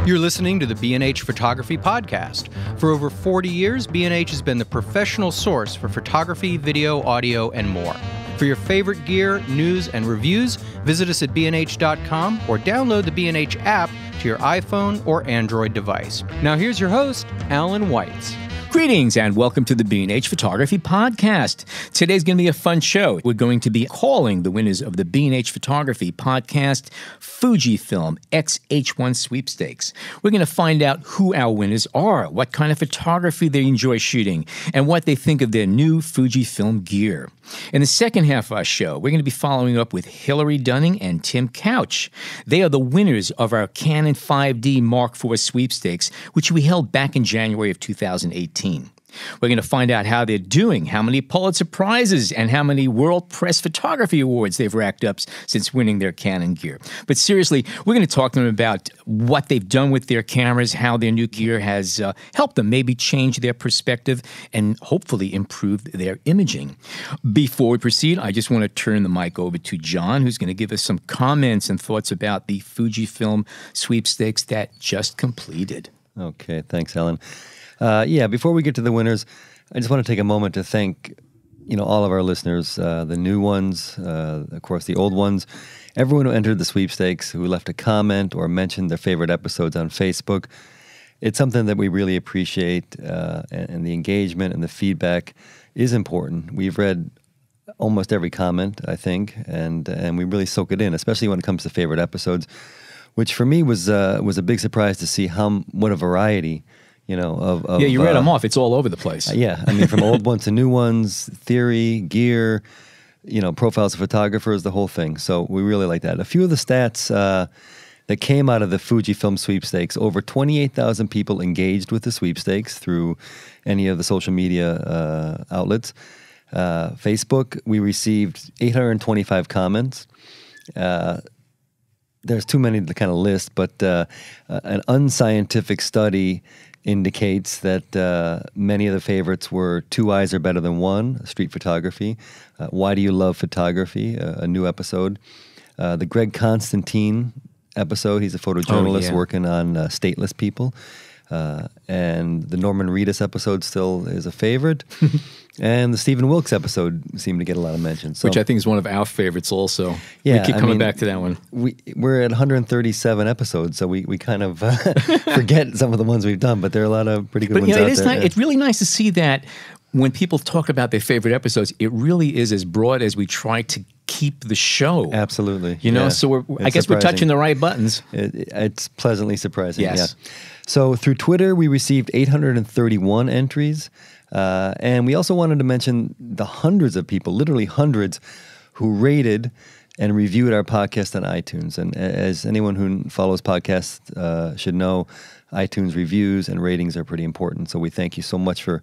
You're listening to the B&H Photography Podcast. For over 40 years, B&H has been the professional source for photography, video, audio, and more. For your favorite gear, news, and reviews, visit us at bnh.com or download the B&H app to your iPhone or Android device. Now here's your host, Alan Weitz. Greetings and welcome to the B&H Photography Podcast. Today's going to be a fun show. We're going to be calling the winners of the B&H Photography Podcast Fujifilm X-H1 Sweepstakes. We're going to find out who our winners are, what kind of photography they enjoy shooting, and what they think of their new Fujifilm gear. In the second half of our show, we're going to be following up with Hillary Dunning and Tim Couch. They are the winners of our Canon 5D Mark IV Sweepstakes, which we held back in January of 2018. We're going to find out how they're doing, how many Pulitzer Prizes, and how many World Press Photography Awards they've racked up since winning their Canon gear. But seriously, we're going to talk to them about what they've done with their cameras, how their new gear has helped them maybe change their perspective and hopefully improve their imaging. Before we proceed, I just want to turn the mic over to John, who's going to give us some comments and thoughts about the Fujifilm Sweepstakes that just completed. Okay, thanks, Alan. Before we get to the winners, I just want to take a moment to thank, all of our listeners, the new ones, of course, the old ones, everyone who entered the sweepstakes, who left a comment or mentioned their favorite episodes on Facebook. It's something that we really appreciate, and the engagement and the feedback is important. We've read almost every comment, I think, and we really soak it in, especially when it comes to favorite episodes, which for me was a big surprise to see what a variety. You read them off. It's all over the place. From old ones to new ones, theory, gear, profiles of photographers, the whole thing. So we really like that. A few of the stats that came out of the Fujifilm Sweepstakes, over 28,000 people engaged with the sweepstakes through any of the social media outlets. Facebook, we received 825 comments. There's too many to kind of list, but an unscientific study indicates that many of the favorites were Two Eyes Are Better Than One, street photography. Why Do You Love Photography, a new episode. The Greg Constantine episode, he's a photojournalist working on stateless people. And the Norman Reedus episode still is a favorite. And the Stephen Wilkes episode seemed to get a lot of mention. So, which I think is one of our favorites also. Yeah, we keep coming back to that one. We're at 137 episodes, so we kind of forget some of the ones we've done, but there are a lot of pretty good ones out there. It's really nice to see that when people talk about their favorite episodes, it really is as broad as we try to keep the show. Absolutely. So I guess we're touching the right buttons. It's pleasantly surprising. Yes. Yeah. So through Twitter, we received 831 entries. And we also wanted to mention the hundreds of people, literally hundreds, who rated and reviewed our podcast on iTunes. And as anyone who follows podcasts should know, iTunes reviews and ratings are pretty important. So we thank you so much for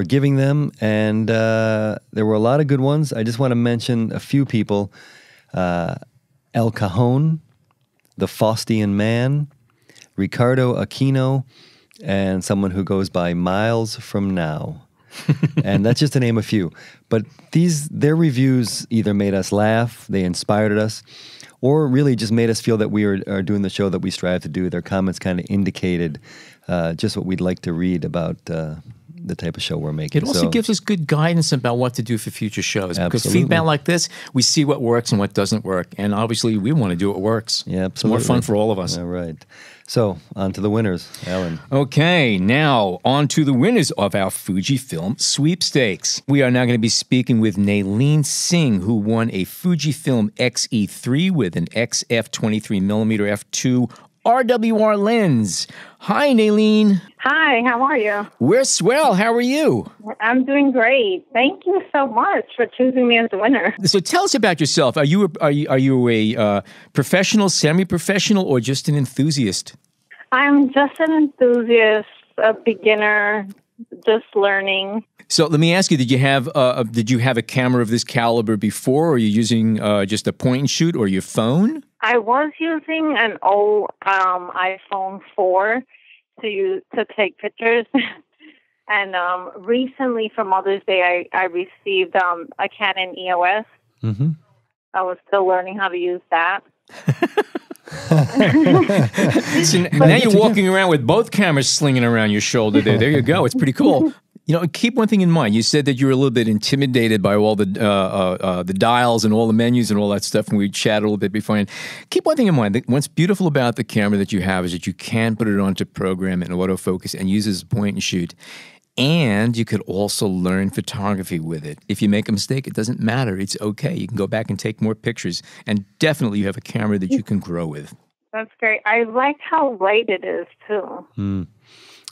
giving them. And there were a lot of good ones. I just want to mention a few people. El Cajon, The Faustian Man, Ricardo Aquino, and someone who goes by Miles From Now. And that's just to name a few. But their reviews either made us laugh, they inspired us, or really just made us feel that we are doing the show that we strive to do. Their comments kind of indicated just what we'd like to read about the type of show we're making. It also gives us good guidance about what to do for future shows. Absolutely. Because feedback like this, we see what works and what doesn't work. And obviously, we want to do what works. Yeah, absolutely. It's more fun for all of us. All right. So, on to the winners, Alan. Okay, now on to the winners of our Fujifilm Sweepstakes. We are now going to be speaking with Nalane Singh, who won a Fujifilm X-E3 with an XF 23mm f2 RWR lens. Hi, Nailin. Hi, how are you? We're swell. How are you? I'm doing great. Thank you so much for choosing me as the winner. So tell us about yourself. Are you a professional, semi-professional, or just an enthusiast? I'm just an enthusiast, a beginner, just learning. So let me ask you: Did you have a camera of this caliber before, or are you using just a point and shoot, or your phone? I was using an old iPhone 4 to take pictures, and recently for Mother's Day, I received a Canon EOS. Mm-hmm. I was still learning how to use that. So now you're walking around with both cameras slinging around your shoulder there. There you go. It's pretty cool. You know, keep one thing in mind. You said that you were a little bit intimidated by all the dials and all the menus and all that stuff, and we chatted a little bit before. And keep one thing in mind. What's beautiful about the camera that you have is that you can put it onto program and autofocus and use it as a point and shoot. And you could also learn photography with it. If you make a mistake, it doesn't matter. It's okay. You can go back and take more pictures. And definitely you have a camera that you can grow with. That's great. I like how light it is, too. Mm.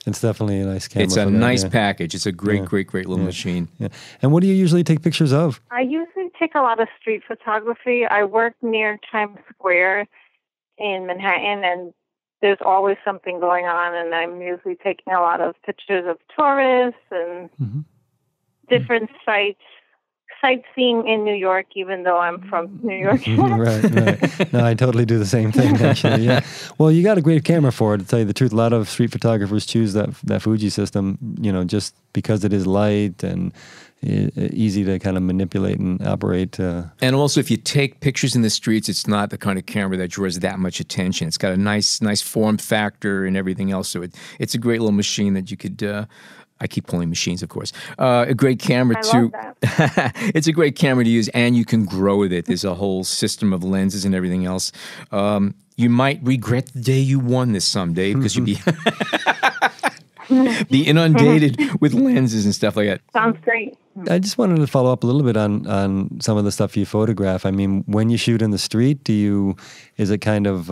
It's definitely a nice camera. It's a nice package. It's a great little machine. Yeah. And what do you usually take pictures of? I usually take a lot of street photography. I work near Times Square in Manhattan, and there's always something going on, and I'm usually taking a lot of pictures of tourists and different sites. Sightseeing in New York, even though I'm from New York. Right. No, I totally do the same thing, actually. Yeah. Well, you got a great camera for it, to tell you the truth. A lot of street photographers choose that Fuji system, you know, just because it is light and easy to kind of manipulate and operate. And also, if you take pictures in the streets, it's not the kind of camera that draws that much attention. It's got a nice form factor and everything else. So it's a great little machine that you could. I keep pulling machines, of course. A great camera love that. It's a great camera to use, and you can grow with it. There's a whole system of lenses and everything else. You might regret the day you won this someday because you'd be inundated with lenses and stuff like that. Sounds great. I just wanted to follow up a little bit on some of the stuff you photograph. I mean, when you shoot in the street, is it kind of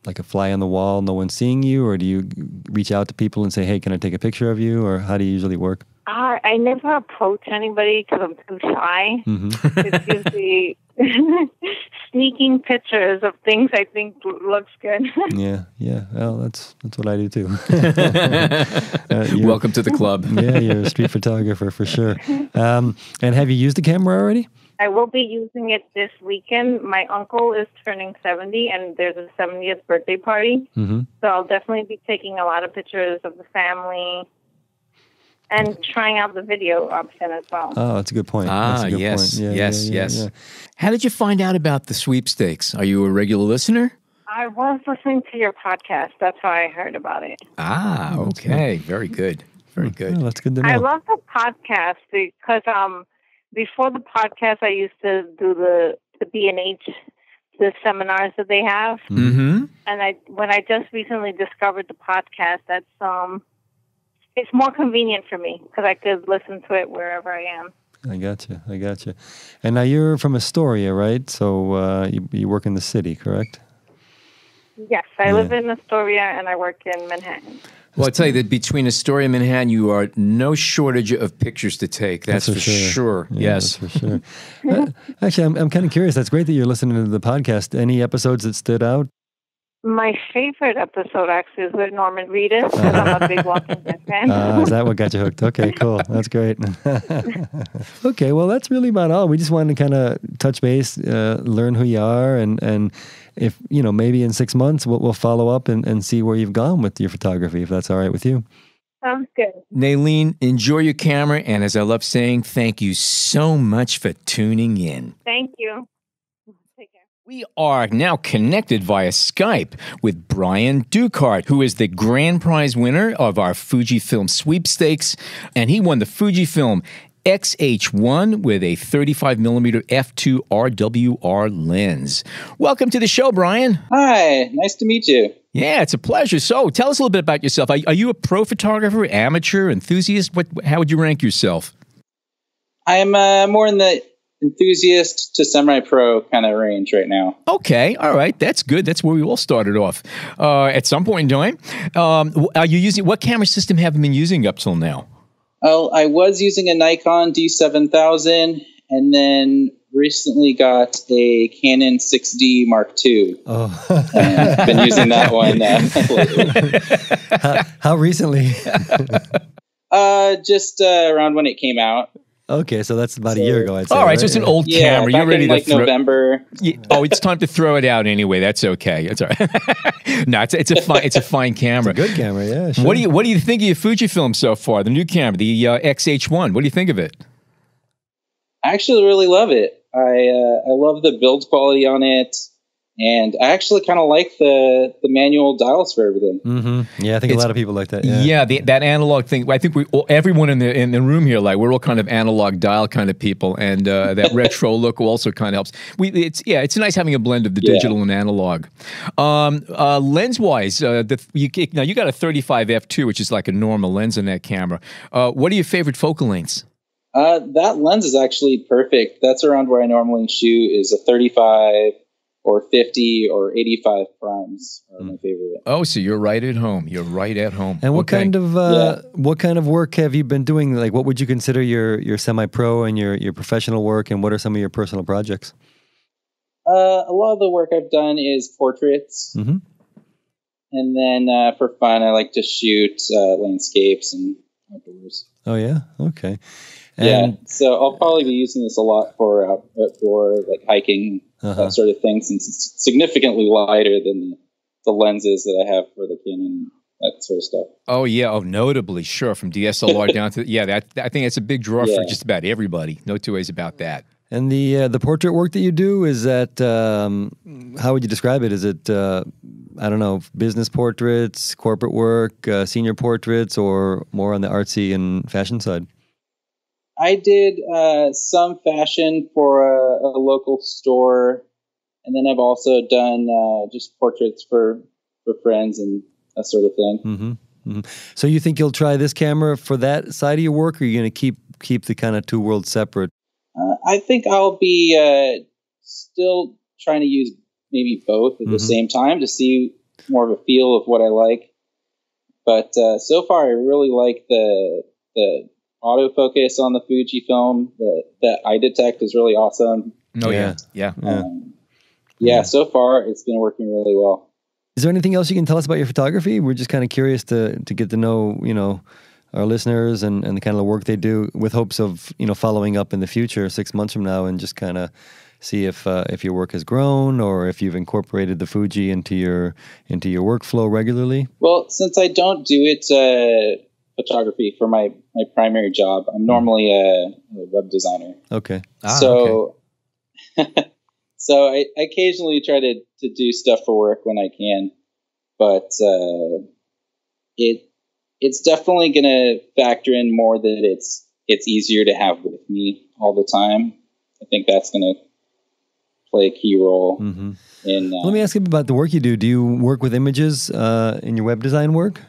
like a fly on the wall, no one's seeing you, or do you reach out to people and say, hey, can I take a picture of you, or how do you usually work? I never approach anybody because I'm too shy. It's usually sneaking pictures of things I think looks good. Yeah. Well, that's what I do too. Welcome to the club. Yeah, you're a street photographer for sure. And have you used the camera already? I will be using it this weekend. My uncle is turning 70, and there's a 70th birthday party. So I'll definitely be taking a lot of pictures of the family and trying out the video option as well. Oh, that's a good point. Yes. How did you find out about the sweepstakes? Are you a regular listener? I was listening to your podcast. That's how I heard about it. Okay. Very good. Very good. Oh, that's good to know. I love the podcast because before the podcast, I used to do the B&H, the seminars that they have. And when I just recently discovered the podcast, that's it's more convenient for me because I could listen to it wherever I am. I got you. And now you're from Astoria, right? So you work in the city, correct? Yes, I live in Astoria and I work in Manhattan. Well, I'll tell you that between Astoria and Manhattan, you are no shortage of pictures to take. That's for sure. Yeah, yes. That's for sure. Actually, I'm kind of curious. That's great that you're listening to the podcast. Any episodes that stood out? My favorite episode, actually, is with Norman Reedus, because I'm a big Walking Dead fan. Is that what got you hooked? Okay, cool. That's great. Okay, well, that's really about all. We just wanted to kind of touch base, learn who you are, and if, maybe in 6 months, we'll follow up and see where you've gone with your photography, if that's all right with you. Sounds good. Nailin, enjoy your camera, and as I love saying, thank you so much for tuning in. Thank you. We are now connected via Skype with Brian Duckart, who is the grand prize winner of our Fujifilm Sweepstakes, and he won the Fujifilm X-H1 with a 35mm f2 RWR lens. Welcome to the show, Brian. Hi, nice to meet you. Yeah, it's a pleasure. So tell us a little bit about yourself. Are you a pro photographer, amateur, enthusiast? How would you rank yourself? I am more in the enthusiast to semi-pro kind of range right now. Okay, all right, that's good. That's where we all started off at some point in time. Are you using, what camera system have you been using up till now? Oh, I was using a Nikon D7000, and then recently got a Canon 6D Mark II. Oh, and been using that one lately. How recently? Just around when it came out. Okay, so that's about a year ago, I'd say. All right, right? so it's an old camera. Back You're ready in, to throw November. It's time to throw it out anyway. That's okay. It's all right. No, it's a fine camera. It's a good camera, yeah. Sure. What do you think of your Fujifilm so far? The new camera, the X-H1. What do you think of it? I actually really love it. I love the build quality on it. And I actually kind of like the manual dials for everything. Mm-hmm. Yeah, I think a lot of people like that. Yeah, that analog thing. I think everyone in the room here, like we're all kind of analog dial kind of people, and that retro look also kind of helps. It's nice having a blend of the digital and analog. Lens wise, now you got a 35 f2, which is like a normal lens in that camera. What are your favorite focal lengths? That lens is actually perfect. That's around where I normally shoot. Is a 35. Or 50 or 85 primes are my favorite. Oh, so you're right at home. You're right at home. And what kind of work have you been doing? Like, what would you consider your semi-pro and your professional work? And what are some of your personal projects? A lot of the work I've done is portraits, and then for fun, I like to shoot landscapes and outdoors. Oh yeah, okay. And so I'll probably be using this a lot for outdoor, like hiking. That sort of thing, since it's significantly lighter than the lenses that I have for the Canon, that sort of stuff. Oh yeah, notably, sure, from DSLR down to I think that's a big draw for just about everybody. No two ways about that. And the portrait work that you do, is that how would you describe it? Is it I don't know, business portraits, corporate work, senior portraits, or more on the artsy and fashion side? I did some fashion for a local store, and then I've also done just portraits for friends and that sort of thing. Mm-hmm. Mm-hmm. So you think you'll try this camera for that side of your work, or are you going to keep the kind of two worlds separate? I think I'll be still trying to use maybe both at the same time to see more of a feel of what I like. But so far, I really like the autofocus on the Fujifilm. The eye detect is really awesome. Oh yeah. So far it's been working really well. Is there anything else you can tell us about your photography? We're just kind of curious to get to know, our listeners and the kind of work they do, with hopes of, following up in the future, 6 months from now, and just kind of see if your work has grown, or if you've incorporated the Fuji into your workflow regularly. Well, since I don't do it photography for my primary job, I'm normally a web designer. Okay. So I occasionally try to do stuff for work when I can, but it's definitely going to factor in more that it's easier to have with me all the time. I think that's going to play a key role. In. Let me ask you about the work you do. Do you work with images in your web design work?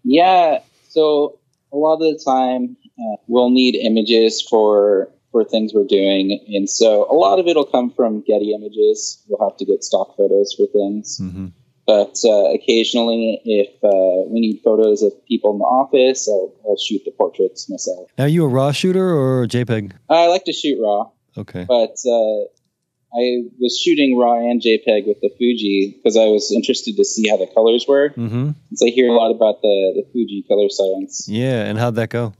Yeah, so a lot of the time we'll need images for things we're doing, and so a lot of it will come from Getty Images. We'll have to get stock photos for things, but occasionally, if we need photos of people in the office, I'll shoot the portraits myself. Are you a RAW shooter or JPEG? I like to shoot RAW. Okay, but I was shooting RAW and JPEG with the Fuji because I was interested to see how the colors were. Since I hear a lot about the Fuji color science. Yeah, and how'd that go?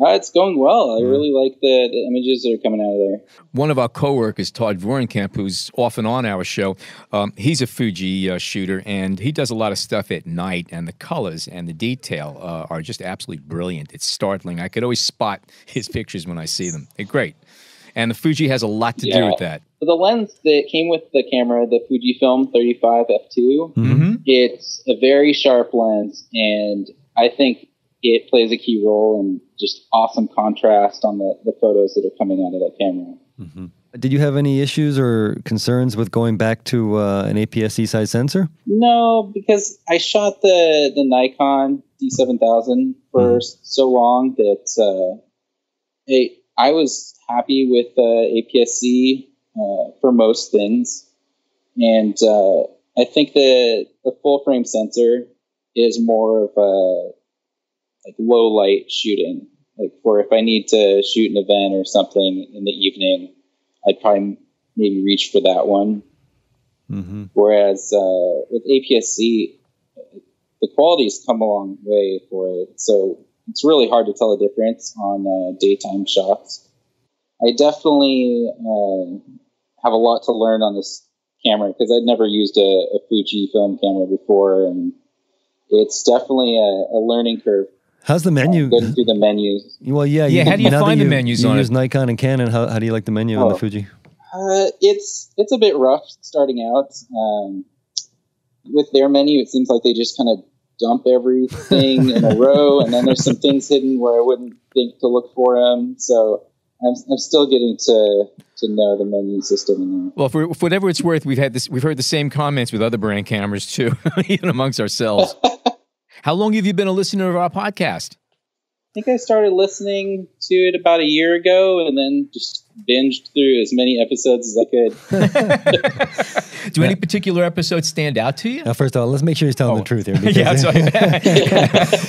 It's going well. I really like the images that are coming out of there. One of our coworkers, Todd Vorenkamp, who's often on our show, he's a Fuji shooter, and he does a lot of stuff at night, and the colors and the detail are just absolutely brilliant. It's startling. I could always spot his pictures when I see them. They're great. And the Fuji has a lot to do with that. The lens that came with the camera, the Fujifilm 35 f2, it's a very sharp lens, and I think it plays a key role in just awesome contrast on the photos that are coming out of that camera. Did you have any issues or concerns with going back to an APS-C size sensor? No, because I shot the Nikon D7000 for so long that I was happy with APS-C for most things. And I think the full frame sensor is more of a low light shooting. Like for if I need to shoot an event or something in the evening, I'd probably maybe reach for that one. Whereas with APS-C, the quality's come a long way for it. So it's really hard to tell the difference on daytime shots. I definitely have a lot to learn on this camera because I'd never used a Fujifilm camera before, and it's definitely a learning curve. How's the menu? Getting through the menus. Well, yeah. How do you find the menus on it? You use Nikon and Canon. How do you like the menu on the Fuji? It's a bit rough starting out. With their menu, it seems like they just kind of dump everything in a row, and then there's some things hidden where I wouldn't think to look for them. So I'm still getting to know the menu system in there. Well, for whatever it's worth, we've heard the same comments with other brand cameras too, even amongst ourselves. How long have you been a listener of our podcast? I think I started listening to it about a year ago, and then just binged through as many episodes as I could. Do any particular episodes stand out to you? Now, first of all, let's make sure he's telling the truth here. Yeah,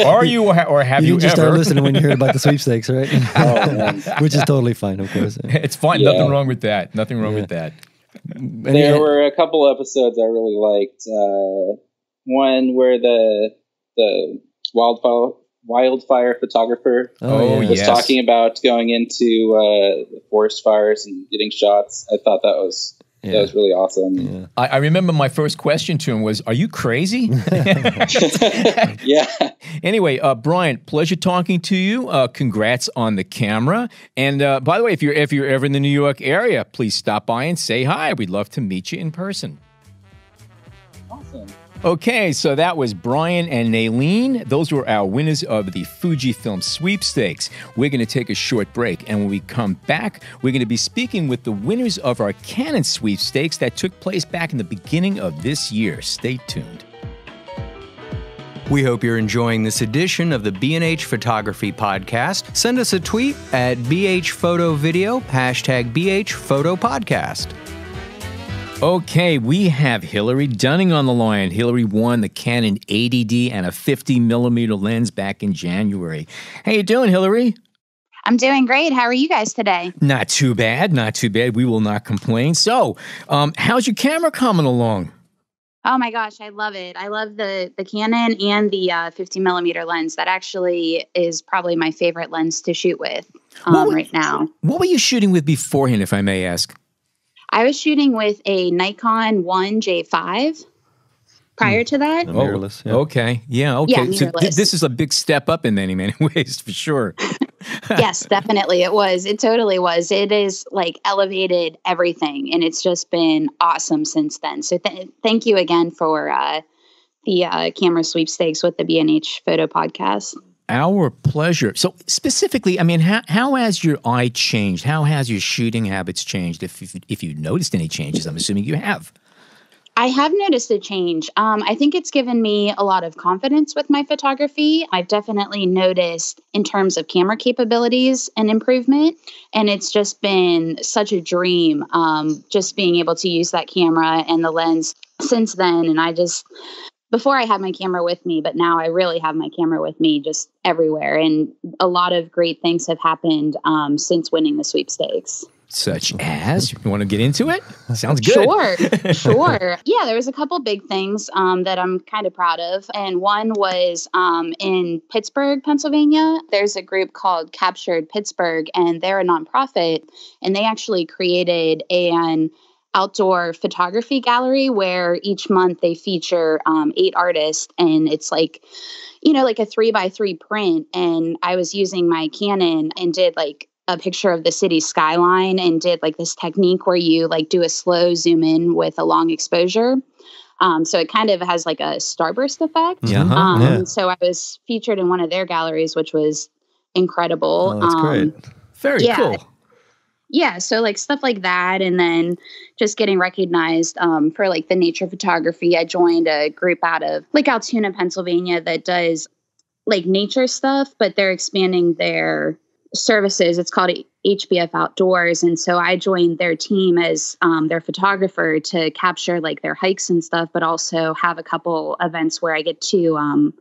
are you or have you just ever? start listening when you hear about the sweepstakes, right? Oh, man. Which is totally fine, of course. It's fine. Yeah. Nothing wrong with that. Nothing wrong with that. There were a couple episodes I really liked. One where the wildfire photographer was talking about going into the forest fires and getting shots. I thought that was really awesome. Yeah. I remember my first question to him was, "Are you crazy?" Yeah. Anyway, Bryan, pleasure talking to you. Congrats on the camera. And by the way, if you're ever in the New York area, please stop by and say hi. We'd love to meet you in person. Awesome. Okay, so that was Bryan and Nailin. Those were our winners of the Fujifilm Sweepstakes. We're going to take a short break, and when we come back, we're going to be speaking with the winners of our Canon Sweepstakes that took place back in the beginning of this year. Stay tuned. We hope you're enjoying this edition of the B&H Photography Podcast. Send us a tweet at BHPhotoVideo, #BHPhotoPodcast. Okay, we have Hillary Dunning on the line. Hillary won the Canon 80D and a 50mm lens back in January. How you doing, Hillary? I'm doing great. How are you guys today? Not too bad, not too bad. We will not complain. So, how's your camera coming along? Oh my gosh, I love it. I love the Canon and the 50mm lens. That actually is probably my favorite lens to shoot with right now. What were you shooting with beforehand, if I may ask? I was shooting with a Nikon 1J5 prior to that. Mirrorless. Yeah. Okay. Yeah. Okay. Yeah, so mirrorless. This is a big step up in many ways, for sure. Yes, definitely. It was. It totally was. It is like elevated everything, and it's just been awesome since then. So thank you again for the camera sweepstakes with the B&H Photo Podcast. Our pleasure. So specifically, I mean, how has your eye changed? How has your shooting habits changed? If you noticed any changes, I'm assuming you have. I have noticed a change. I think it's given me a lot of confidence with my photography. I've definitely noticed in terms of camera capabilities an improvement. And it's just been such a dream just being able to use that camera and the lens since then. And before I had my camera with me, but now I really have my camera with me just everywhere. And a lot of great things have happened since winning the sweepstakes. Such as? You want to get into it? Sounds good. Sure. Yeah, there was a couple big things that I'm kind of proud of. And one was in Pittsburgh, Pennsylvania. There's a group called Captured Pittsburgh, and they're a nonprofit. And they actually created an outdoor photography gallery where each month they feature 8 artists, and it's like, like a 3x3 print. And I was using my Canon and did like a picture of the city skyline and did like this technique where you like do a slow zoom in with a long exposure. So it kind of has like a starburst effect. So I was featured in one of their galleries, which was incredible. Oh, that's great. Very cool. Yeah, so like stuff like that, and then just getting recognized for like the nature photography. I joined a group out of like Altoona, Pennsylvania that does like nature stuff, but they're expanding their services. It's called HBF Outdoors, and so I joined their team as their photographer to capture like their hikes and stuff, but also have a couple events where I get to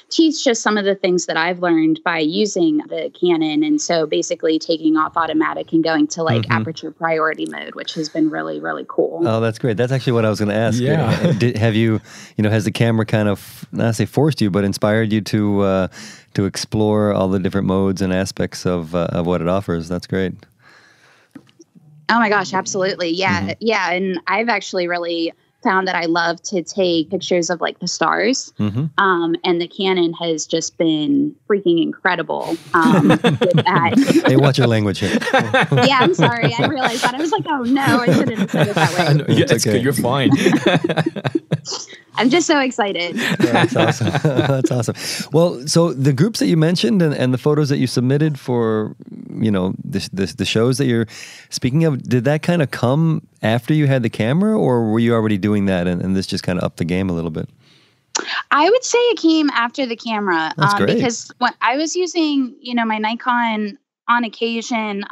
teach just some of the things that I've learned by using the Canon. And so basically taking off automatic and going to like aperture priority mode, which has been really, really cool. Oh, that's great. That's actually what I was going to ask. Yeah. Have you, has the camera kind of, not say forced you, but inspired you to explore all the different modes and aspects of what it offers? That's great. Oh my gosh, absolutely. Yeah. Yeah. And I've actually really found that I love to take pictures of like the stars. And the Canon has just been freaking incredible with that. Hey, watch your language here. Yeah, I'm sorry. I realized that. I was like, oh no, I shouldn't have said it that way. No, yeah, it's okay. Good. You're fine. I'm just so excited. That's awesome. That's awesome. Well, so the groups that you mentioned and the photos that you submitted for, the shows that you're speaking of, did that kind of come after you had the camera, or were you already doing that and this just kind of upped the game a little bit? I would say it came after the camera. That's great. Because when I was using, my Nikon on occasion,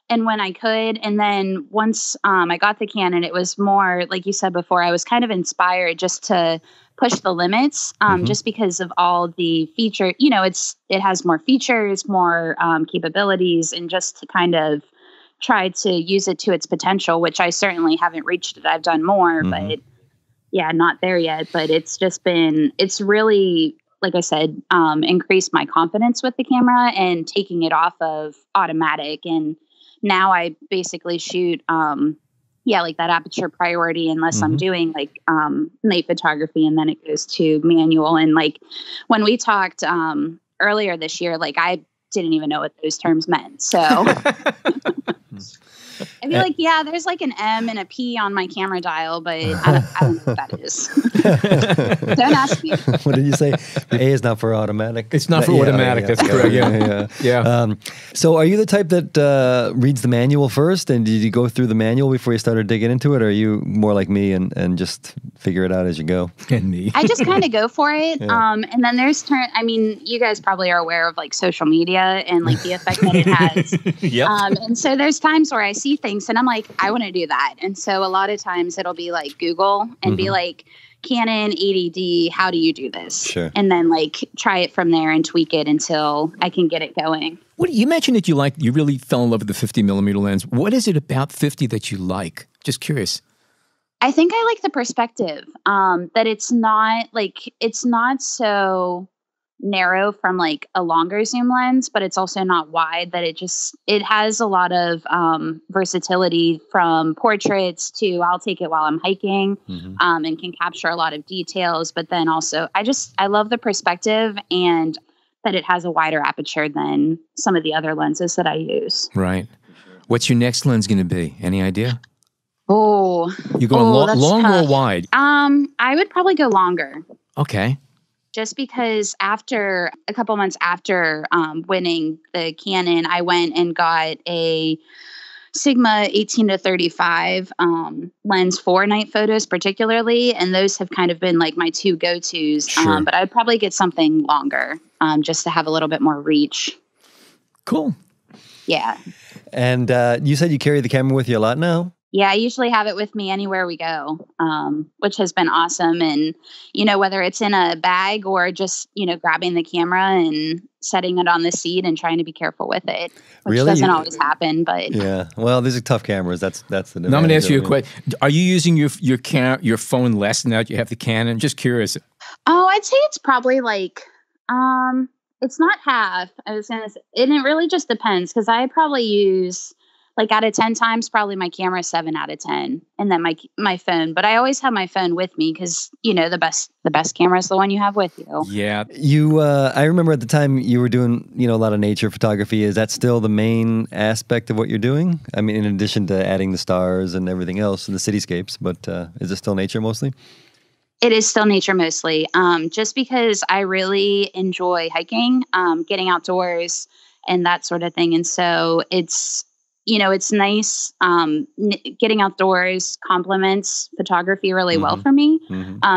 and when I could. And then once I got the Canon, it was more, like you said before, I was kind of inspired just to push the limits, just because of all the feature, it has more features, more capabilities, and just to kind of try to use it to its potential, which I certainly haven't reached it. I've done more, but yeah, not there yet. But it's really, like I said, increased my confidence with the camera and taking it off of automatic. And now I basically shoot, like that aperture priority, unless I'm doing like night photography, and then it goes to manual. And like when we talked earlier this year, like I didn't even know what those terms meant. So I'd be like, yeah, there's like an M and a P on my camera dial, but I don't know what that is. Don't ask me. What did you say? A is not for automatic. It's not for automatic. That's correct. Yeah. So are you the type that reads the manual first, and did you go through the manual before you started digging into it, or are you more like me and just figure it out as you go? And me. I just kind of go for it. And then there's you guys probably are aware of like social media and like the effect that it has. Yep. And so there's times where I see things and I'm like, I want to do that. And so a lot of times it'll be like Google and be like, Canon 80D, how do you do this? Sure. And then like try it from there and tweak it until I can get it going. What you mentioned that you really fell in love with the 50 millimeter lens. What is it about 50 that you like? Just curious. I think I like the perspective, that it's not so narrow from like a longer zoom lens, but it's also not wide, that it has a lot of versatility from portraits to I'll take it while I'm hiking, and can capture a lot of details. But then also I love the perspective and that it has a wider aperture than some of the other lenses that I use. Right. What's your next lens going to be? Any idea? Oh, you're going long or wide? I would probably go longer. Okay. Just because after a couple months after winning the Canon, I went and got a Sigma 18-35 lens for night photos particularly. And those have kind of been like my two go-tos. Sure. But I'd probably get something longer just to have a little bit more reach. Cool. Yeah. And you said you carry the camera with you a lot now? Yeah, I usually have it with me anywhere we go, which has been awesome. And, whether it's in a bag or just, grabbing the camera and setting it on the seat and trying to be careful with it, which doesn't always happen. But yeah, well, these are tough cameras. That's the. Now I'm going to ask you a question. Are you using your phone less now that you have the Canon? Just curious. Oh, I'd say it's probably like, it's not half. I was going to say, and it really just depends because I probably use. Like out of 10 times, probably my camera 7 out of 10, and then my phone. But I always have my phone with me because the best camera is the one you have with you. Yeah, I remember at the time you were doing a lot of nature photography. Is that still the main aspect of what you're doing? I mean, in addition to adding the stars and everything else and the cityscapes, but is it still nature mostly? It is still nature mostly. Just because I really enjoy hiking, getting outdoors, and that sort of thing, and so it's. It's nice. Getting outdoors complements photography really well for me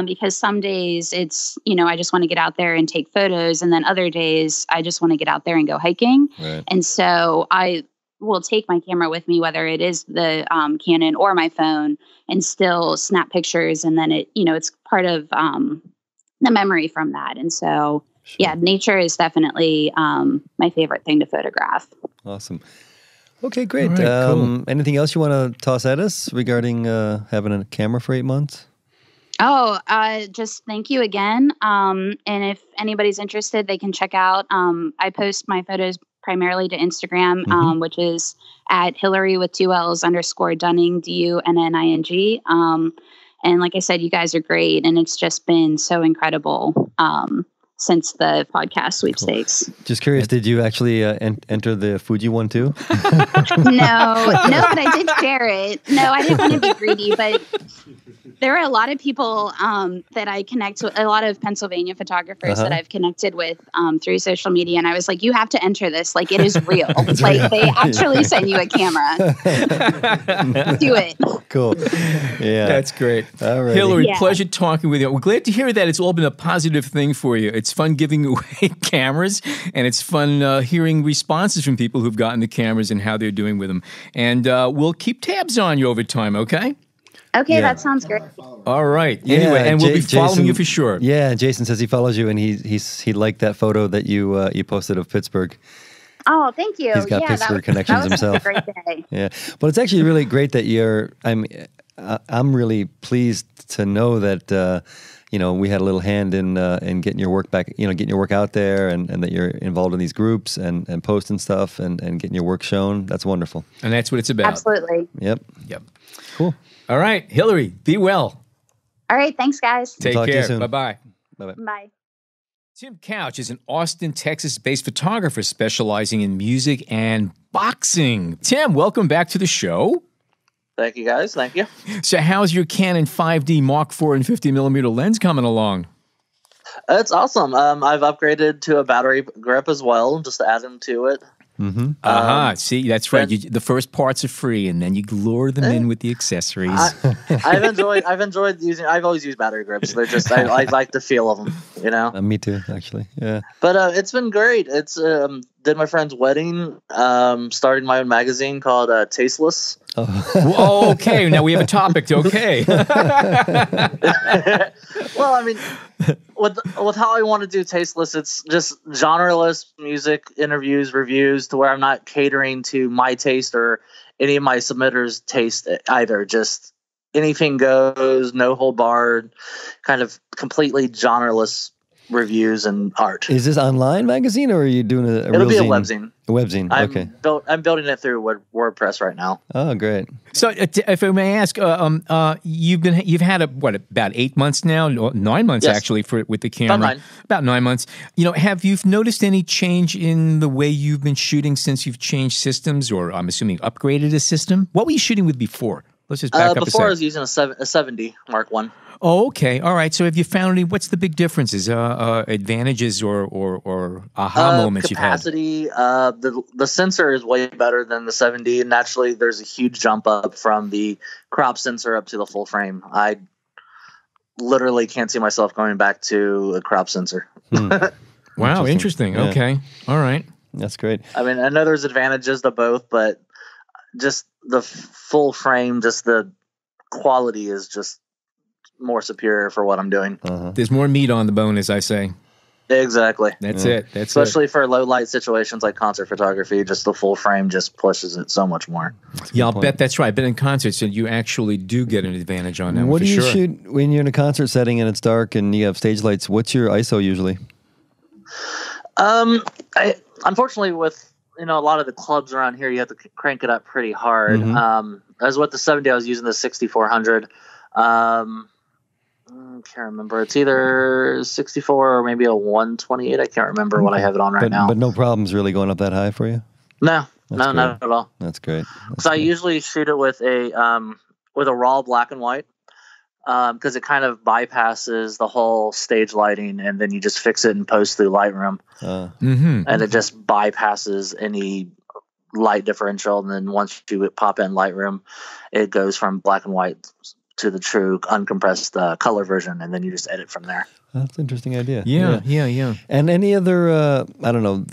because some days it's, I just want to get out there and take photos. And then other days I just want to get out there and go hiking. Right. And so I will take my camera with me, whether it is the Canon or my phone, and still snap pictures. And then it's part of the memory from that. And so, yeah, nature is definitely my favorite thing to photograph. Awesome. Okay, great. Right, cool. Anything else you want to toss at us regarding having a camera for 8 months? Oh, just thank you again. And if anybody's interested, they can check out. I post my photos primarily to Instagram, which is at Hillary with 2 L's _ Dunning, DUNNING. And like I said, you guys are great. And it's just been so incredible since the podcast sweepstakes. Cool. Just curious, did you actually enter the Fuji one too? No, but I did share it. No, I didn't want to be greedy, but there are a lot of people that I connect with, a lot of Pennsylvania photographers that I've connected with through social media. And I was like, you have to enter this. Like, it is real. Like, they actually send you a camera. Do it. Cool. Yeah. That's great. All right. Hillary, pleasure talking with you. We're glad to hear that it's all been a positive thing for you. It's fun giving away cameras, and it's fun hearing responses from people who've gotten the cameras and how they're doing with them. And we'll keep tabs on you over time, okay? Okay, that sounds great. All right. Anyway, and we'll be following you for sure. Yeah, Jason says he follows you, and he liked that photo that you posted of Pittsburgh. Oh, thank you. He's got Pittsburgh connections himself. That was a great day. Yeah, but it's actually really great that I'm really pleased to know that we had a little hand in getting your work back, getting your work out there, and that you're involved in these groups and posting stuff and getting your work shown. That's wonderful. And that's what it's about. Absolutely. Yep. Cool. All right, Hillary, be well. All right, thanks, guys. Take care. Bye-bye. Bye. Tim Couch is an Austin, Texas-based photographer specializing in music and boxing. Tim, welcome back to the show. Thank you, guys. Thank you. So how's your Canon 5D Mark IV and 50mm lens coming along? It's awesome. I've upgraded to a battery grip as well, just to add them to it. Mm-hmm. See, that's right. The first parts are free, and then you lure them in with the accessories. I've enjoyed using. I've always used battery grips. They're just I like the feel of them. Me too, actually. Yeah. But it's been great. It's did my friend's wedding. Starting my own magazine called Tasteless. Oh, okay. Now we have a topic. Okay. Well, I mean, with how I want to do Tasteless, it's just genreless music, interviews, reviews, to where I'm not catering to my taste or any of my submitters' taste either. Just anything goes, no hold barred, kind of completely genreless reviews and art. Is this online magazine, or are you doing a It'll real be a zine? webzine. A webzine, okay. I'm building it through WordPress right now. Oh, great. So, if I may ask, you've had about 8 months now, 9 months actually with the camera. About 9 months. Have you noticed any change in the way you've been shooting since you've changed systems, or I'm assuming upgraded a system? What were you shooting with before? Let's just back up a Before sec. I was using a 70 Mark I. Oh, okay. All right. So have you found any, what's the big differences, advantages or aha moments capacity, you've had? the sensor is way better than the 7D. Naturally, there's a huge jump up from the crop sensor up to the full frame. I literally can't see myself going back to a crop sensor. Wow, interesting. Yeah. Okay. All right. That's great. I mean, I know there's advantages to both, but just the full frame, just the quality is just more superior for what I'm doing. There's more meat on the bone, as I say. Exactly. That's it. Especially for low light situations like concert photography, just the full frame just pushes it so much more. Yeah, I'll bet that's right. But in concerts, you actually do get an advantage on that. What do you shoot when you're in a concert setting and it's dark and you have stage lights? What's your ISO usually? Unfortunately, with a lot of the clubs around here, you have to crank it up pretty hard. As with the 70, I was using the 6400. I can't remember. It's either 64 or maybe a 128. I can't remember what I have it on right now. But no problems really going up that high for you? No, not at all. That's great. So I usually shoot it with a raw black and white because it kind of bypasses the whole stage lighting, and then you just fix it in post through Lightroom, and it just bypasses any light differential. And then once you pop in Lightroom, it goes from black and white to the true uncompressed color version, and then you just edit from there. That's an interesting idea. Yeah. And any other,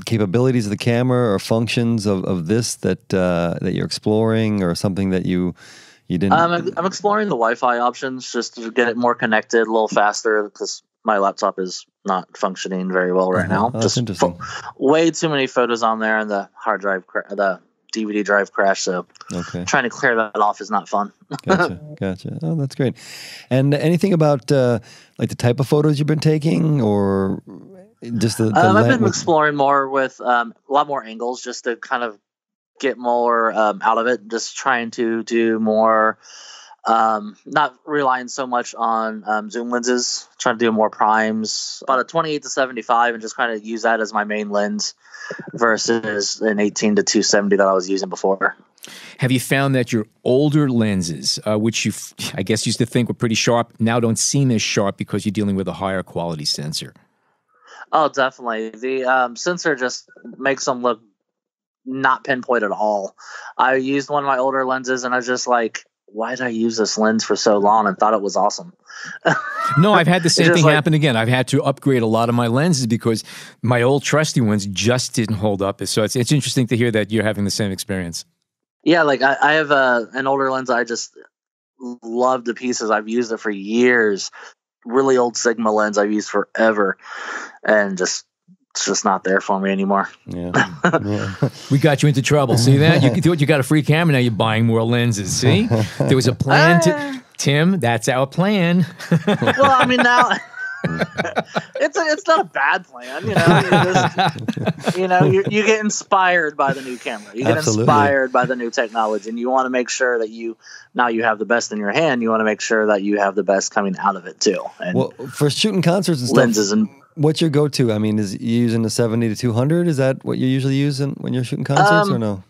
capabilities of the camera or functions of this that you're exploring, or something that you didn't? I'm exploring the Wi-Fi options just to get it more connected, a little faster, because my laptop is not functioning very well right now. Oh, that's interesting. Way too many photos on there, and the hard drive, the DVD drive crashed, so trying to clear that off is not fun. Gotcha. Oh, that's great. And anything about like the type of photos you've been taking, or just the I've been exploring more with a lot more angles, just to kind of get more out of it. Just trying to do more not relying so much on zoom lenses, trying to do more primes, about a 28-75, and just kind of use that as my main lens versus an 18-270 that I was using before. Have you found that your older lenses, which you, I guess, used to think were pretty sharp, now don't seem as sharp because you're dealing with a higher quality sensor? Oh, definitely. The sensor just makes them look not pinpoint at all. I used one of my older lenses, and I was just like, why did I use this lens for so long and thought it was awesome? No, I've had the same thing happen again. I've had to upgrade a lot of my lenses because my old trusty ones just didn't hold up. So it's interesting to hear that you're having the same experience. Yeah, like I have an older lens I just love to pieces. I've used it for years. Really old Sigma lens I've used forever, and it's just not there for me anymore. Yeah. We got you into trouble. See that? You got a free camera, now you're buying more lenses. See? There was a plan to... Tim, that's our plan. Well, I mean, now... it's not a bad plan, you get inspired by the new camera, you get inspired by the new technology, and you want to make sure that you have the best in your hand. You want to make sure that you have the best coming out of it too. And well, for shooting concerts and lenses stuff, what's your go-to? I mean, is you using the 70-200? Is that what you usually use when you're shooting concerts, or no?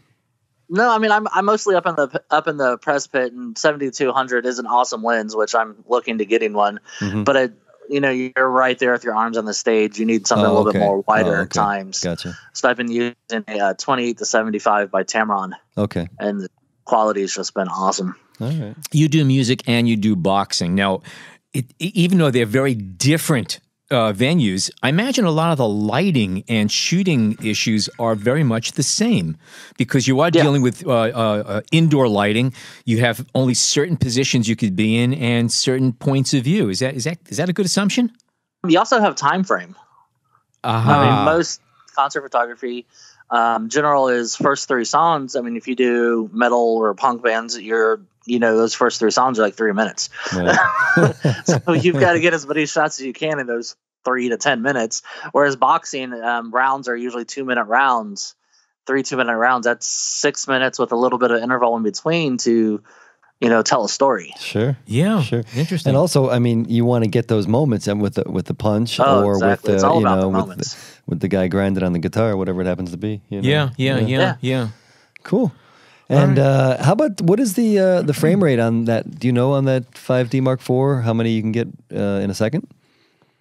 No, I mean, I'm mostly up in the press pit, and 70-200 is an awesome lens, which I'm looking to getting one, but you're right there with your arms on the stage. You need something a little bit more wider at times. Gotcha. So I've been using a 28-75 by Tamron. Okay. And the quality has just been awesome. All right. You do music and you do boxing. Now, even though they're very different venues, I imagine a lot of the lighting and shooting issues are very much the same because you are dealing with indoor lighting. You have only certain positions you could be in and certain points of view. Is that a good assumption? You also have time frame. I mean, most concert photography general is first 3 songs. I mean, if you do metal or punk bands, those first 3 songs are like 3 minutes. Right. So you've got to get as many shots as you can in those 3 to 10 minutes. Whereas boxing rounds are usually 2-minute rounds, 3 2-minute rounds. That's 6 minutes with a little bit of interval in between to, tell a story. Sure. Yeah. Sure. Interesting. And also, I mean, you want to get those moments and with the punch or exactly. with it's all about the moments. with the guy grinding on the guitar, whatever it happens to be. Yeah. Cool. And how about, what is the frame rate on that? Do you know on that 5D Mark IV how many you can get in a second?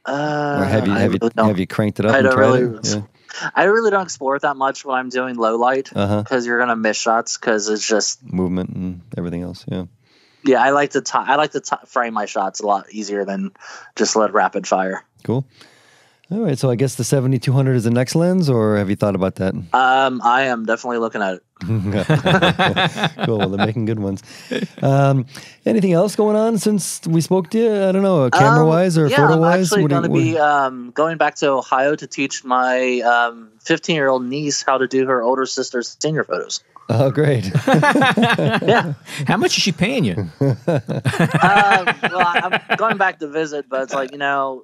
Or have you cranked it up and tried it? Yeah. I really don't explore it that much when I'm doing low light because you're gonna miss shots because it's just movement and everything else. Yeah. Yeah, I like to frame my shots a lot easier than just let rapid fire. Cool. All right, so I guess the 70-200 is the next lens, or have you thought about that? I am definitely looking at it. Cool, well, they're making good ones. Anything else going on since we spoke to you? I don't know, camera-wise or photo-wise? I'm actually going to be going back to Ohio to teach my 15-year-old niece how to do her older sister's senior photos. Oh, great. Yeah. How much is she paying you? Well, I'm going back to visit, but it's like,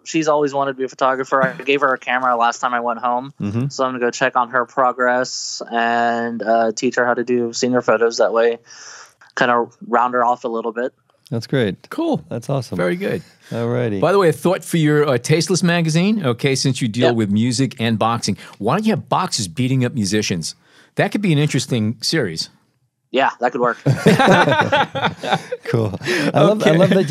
she's always wanted to be a photographer. I gave her a camera last time I went home. So I'm going to go check on her progress and teach her how to do senior photos. That way, kind of round her off a little bit. That's great. Cool. That's awesome. Very good. All righty. By the way, a thought for your Tasteless magazine. Okay, since you deal with music and boxing, why don't you have boxers beating up musicians? That could be an interesting series. Yeah, that could work. Cool. I love that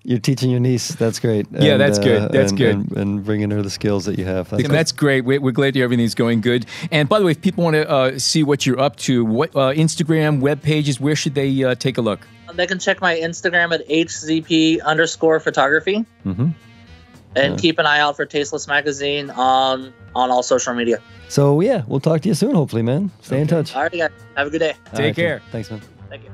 you're teaching your niece. That's great. Yeah, that's good. That's good. And bringing her the skills that you have. That's great. We're glad to hear everything's going good. And by the way, if people want to see what you're up to, what Instagram, web pages, where should they take a look? They can check my Instagram at HZP_photography. And keep an eye out for Tasteless Magazine on all social media. So, yeah, we'll talk to you soon, hopefully, man. Stay in touch. All right, guys. Have a good day. Take care. Thanks, man. Thank you.